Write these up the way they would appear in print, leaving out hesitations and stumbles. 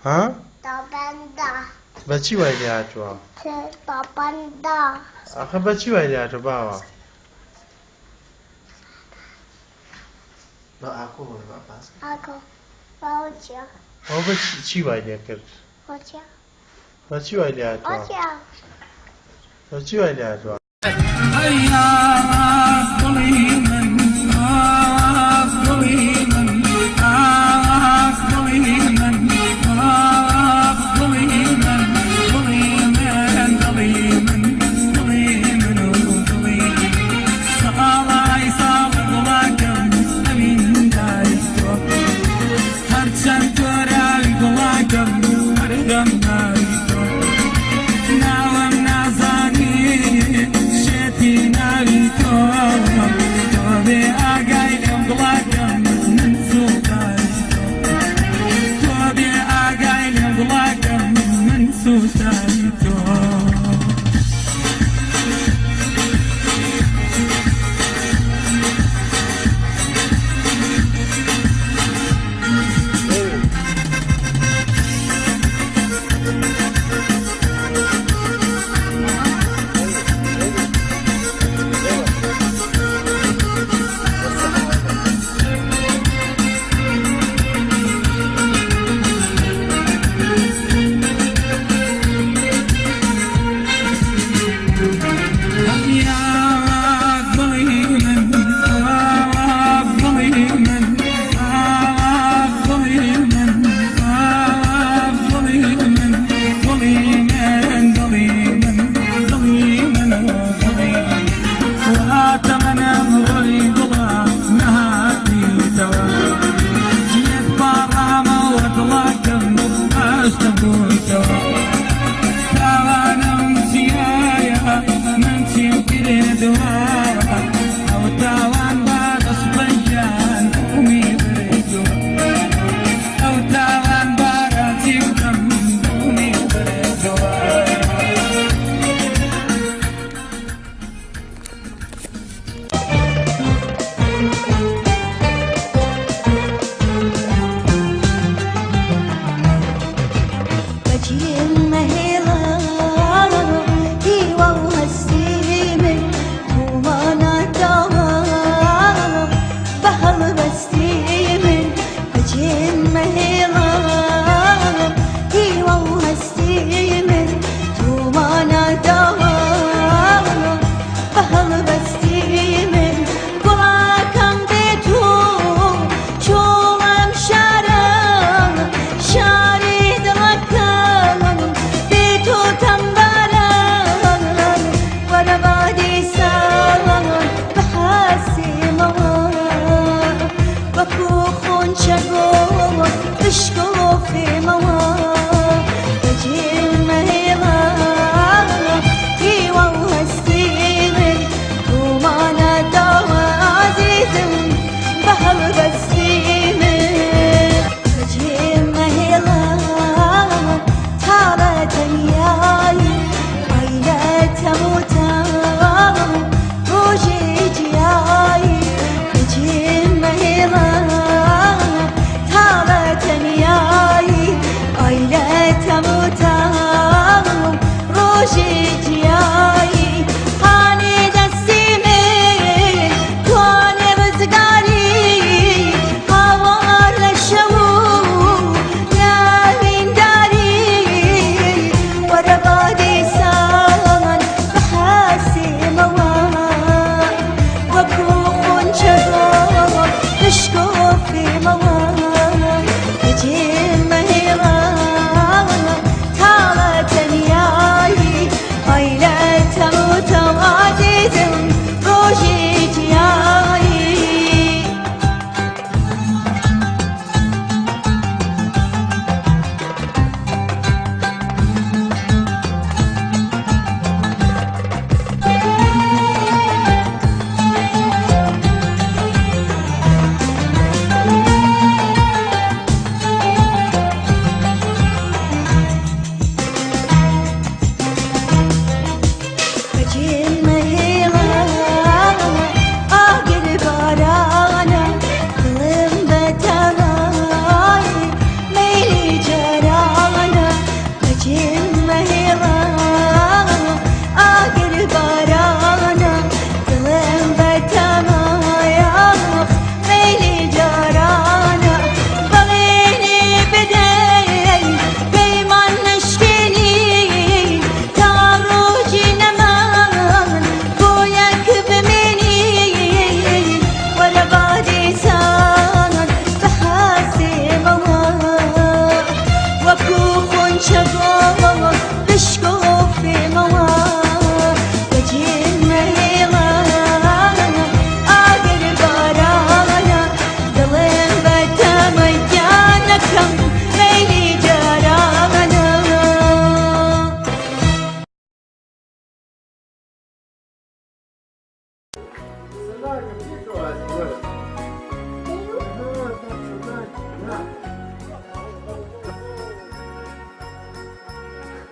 ها؟ بابنده بچی وای لاتوە؟ بابنده ئەخە بەچی وای لاتوە باوە؟ بە ئاکۆ باس ئاکۆ باوچیا ئەو بەچی وای لێ کرد؟ باوچیا بەچی وای لاتوە؟ باوچیا بەچی وای لاتوە؟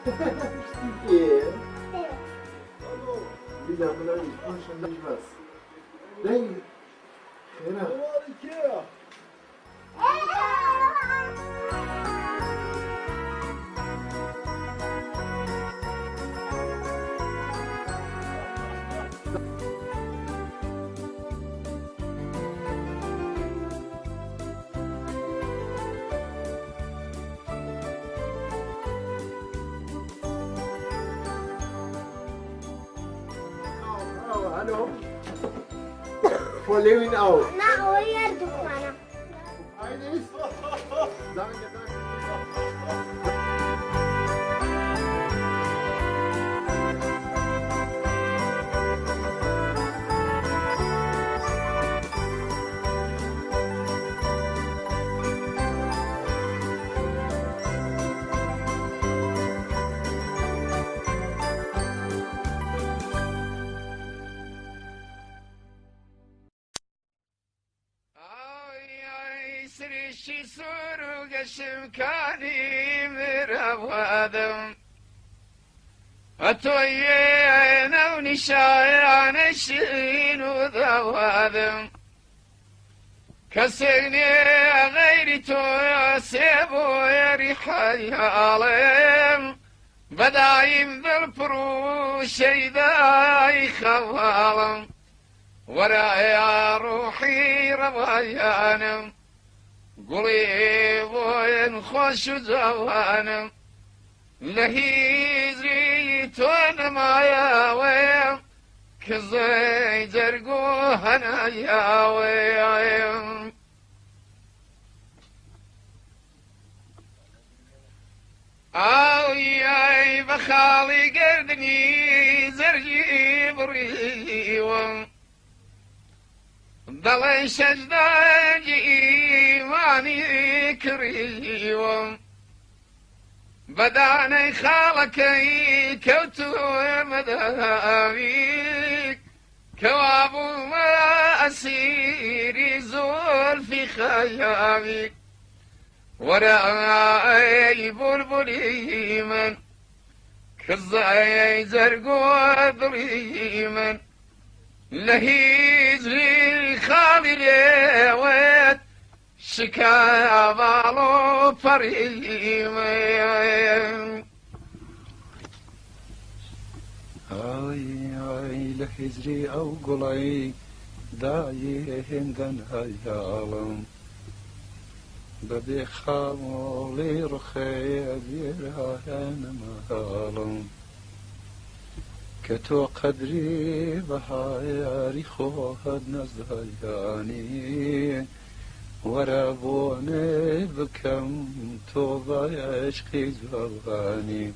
İşte bir daha bunları konuşacağız. Ne? Fena. Hallo. For living out. Na, uyardık bana. Eines. Danke, danke. سرشي سورو قشم كاني مروادم أتوينا ونشايان الشين وذوادم كسرني غير توسيبو يا ريحي عالم بدايم بالفروش يداي خوالم ورا يا روحي روايانم قليب وين خوش زوانم لهيزري تون ما ياويم كزي جرقو هنا ياويم ياي بخالي قردني زرجي بريوم ضلي شجداجي ماني كريوم بداني خالكي كوتو مداميك كوابو ما أسيري زول في خيامك وراي بلبلي من كزاي زرقو بريمن لهيز لي خالي ليوت شكا بالو فريمن ay lehizri au gulay daye hindan hayalım بدي خامولي رخي بيرهان مهالم كتو قدري بهاياري خوهد نزهياني ورابوني بكم توبا عشقي زواني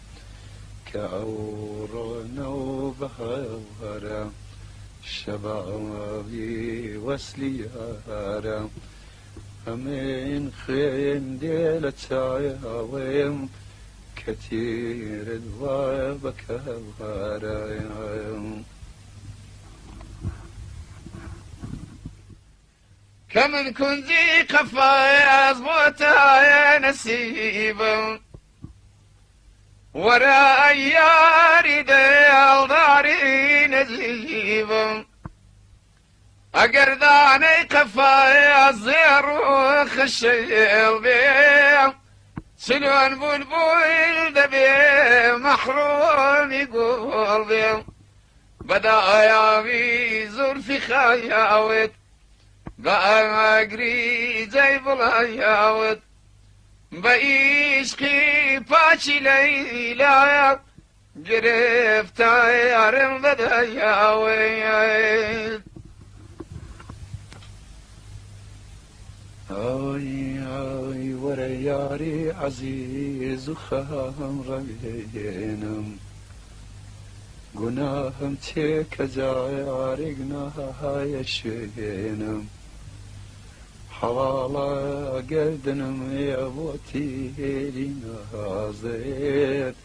كأورون وبهاورا شبابي وسليارا همين خين ديلة عياويم كتير دوابك وغرايم كمن كنزي قفايا زبوتا يا نسيبا ورا اياري ديال داري نجيبا أقرداني قفايا الزير خشيل بيه سلوان بلبل دبيه محروم يقول بيه بدا يامي زلفي خياوت بقى مقري زي بلاياوت بعيشقي باشي ليلة قرفت يارم بدا ياوت آی ورياري عزيز وخام ربينم گناهم تيك جاري قناها يشينم حوالا قردنم يا بوتي لنازيت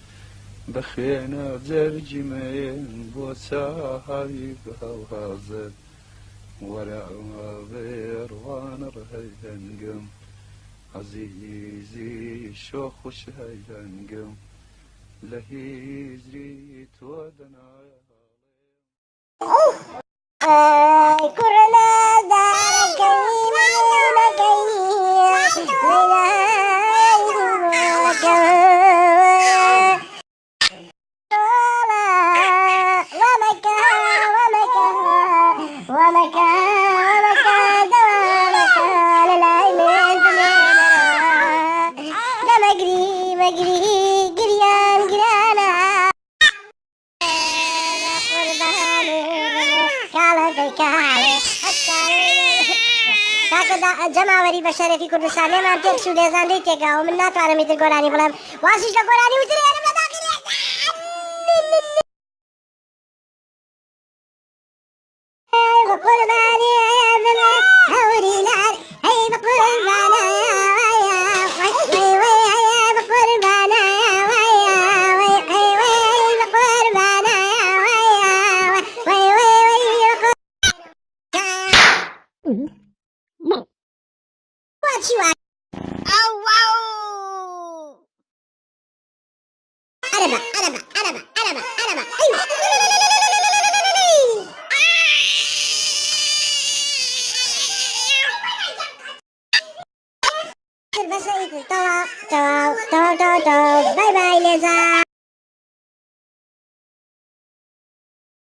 بخينا جرجمين بوساهي بوازت ورا بيروان رهينقم عزيزي شوخ وشهينقم لهيزري تودنا كرنا دار جماوری بشری فی کردستان من تک شو لیزان دی تکا و من ناتوانم ایتر گۆرانی بڵێم واسیش لە گۆرانی وتر هێنم لە داخل بقربانی هوري نار هي بقربانا Bye bye, Liza.